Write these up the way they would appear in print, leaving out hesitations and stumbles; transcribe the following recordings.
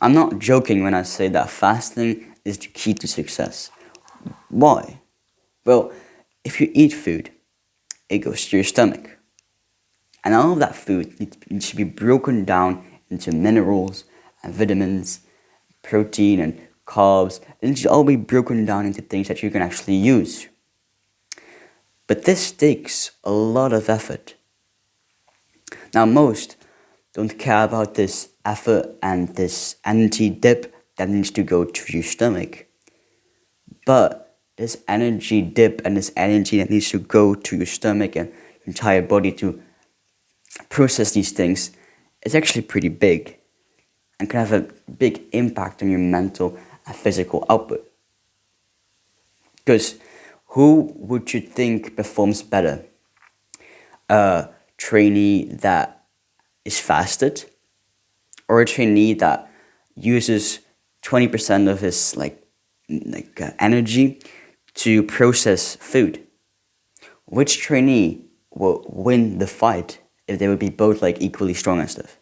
I'm not joking when I say that fasting is the key to success. Why? Well, if you eat food, it goes to your stomach. And all of that food needs to be broken down into minerals and vitamins, protein and carbs. It needs to all be broken down into things that you can actually use. But this takes a lot of effort. Now, most don't care about this effort and this energy dip that needs to go to your stomach. But this energy dip and this energy that needs to go to your stomach and your entire body to process these things is actually pretty big and can have a big impact on your mental and physical output. Because who would you think performs better? A trainee that is fasted, or a trainee that uses 20% of his energy to process food? Which trainee will win the fight if they would be both like equally strong and stuff?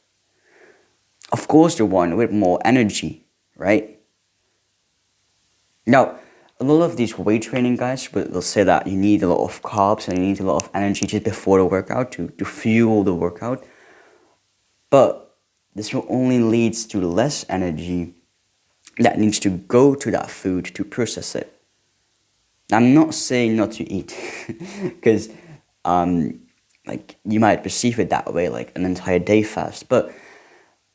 Of course, the one with more energy, right? Now, a lot of these weight training guys will say that you need a lot of carbs and you need a lot of energy just before the workout to fuel the workout. But this will only lead to less energy that needs to go to that food to process it. I'm not saying not to eat, because you might perceive it that way, like an entire day fast. But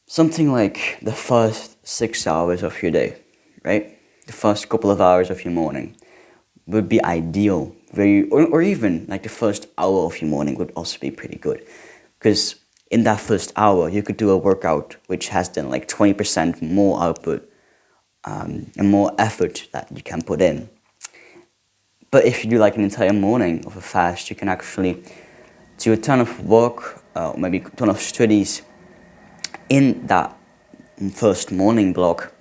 something like the first 6 hours of your day, right? The first couple of hours of your morning would be ideal. Or even like the first hour of your morning would also be pretty good. Because in that first hour, you could do a workout which has then like 20% more output and more effort that you can put in. But if you do like an entire morning of a fast, you can actually do a ton of work, maybe a ton of studies in that first morning block,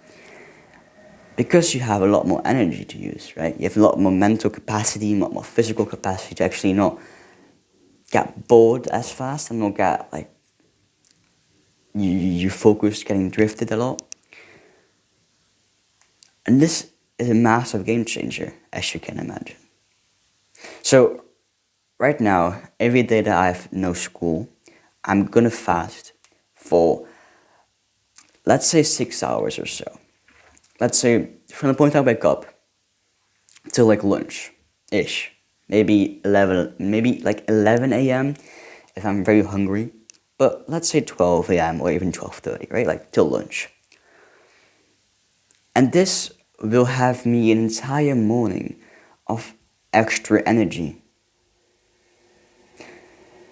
because you have a lot more energy to use, right? You have a lot more mental capacity, a lot more physical capacity to actually not get bored as fast and not get like you focus getting drifted a lot. And this is a massive game changer, as you can imagine. So right now, every day that I have no school, I'm gonna fast for, let's say, 6 hours or so. Let's say from the point I wake up till like lunch-ish, maybe 11 a.m. if I'm very hungry, but let's say 12 a.m. or even 12:30, right? Like till lunch. And this will have me an entire morning of extra energy.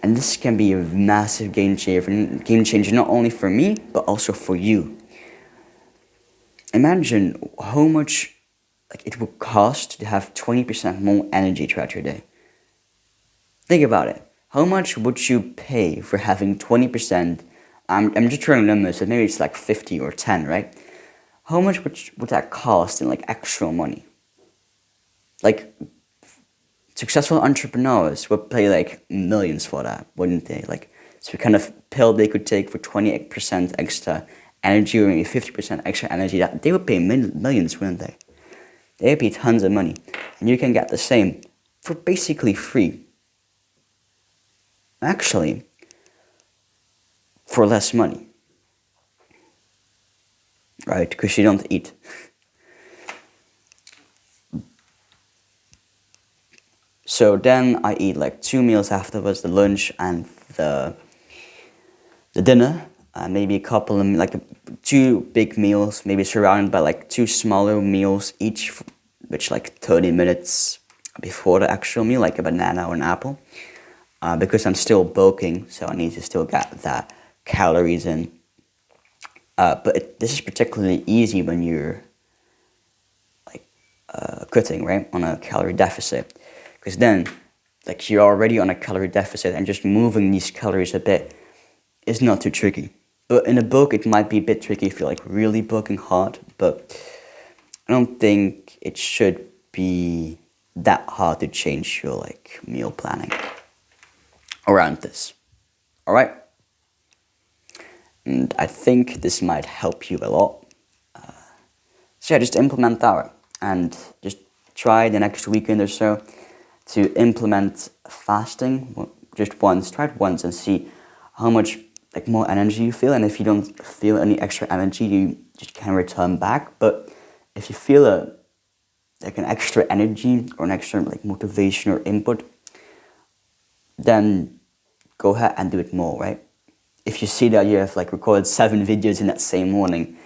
And this can be a massive game changer not only for me, but also for you. Imagine how much it would cost to have 20% more energy throughout your day. Think about it. How much would you pay for having 20%? I'm just throwing numbers, so maybe it's like 50 or 10, right? How much would that cost in like actual money? Like, successful entrepreneurs would pay like millions for that, wouldn't they? Like, so kind of pill they could take for 28% extra energy or maybe 50% extra energy, that they would pay millions, wouldn't they? They would pay tons of money. And you can get the same for basically free. Actually, for less money. Right? Because you don't eat. So then I eat like 2 meals afterwards, the lunch and the dinner. Maybe a couple of, like 2 big meals, maybe surrounded by like 2 smaller meals each, which like 30 minutes before the actual meal, like a banana or an apple. Because I'm still bulking, so I need to still get that calories in. But this is particularly easy when you're cutting, right, on a calorie deficit. Because then, like, you're already on a calorie deficit and just moving these calories a bit is not too tricky. But in a bulk, it might be a bit tricky if you're like really bulking hard, but I don't think it should be that hard to change your like meal planning around this. All right? And I think this might help you a lot. So yeah, just implement that and just try the next weekend or so to implement fasting just once. Try it once and see how much like more energy you feel. And if you don't feel any extra energy, you just can return back. But if you feel like an extra energy or an extra like motivation or input, then go ahead and do it more, right? If you see that you have like recorded 7 videos in that same morning,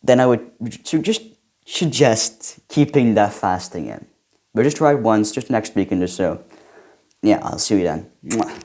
then I would just suggest keeping that fasting in. But just try it once, just next weekend or so. Yeah, I'll see you then. Mwah.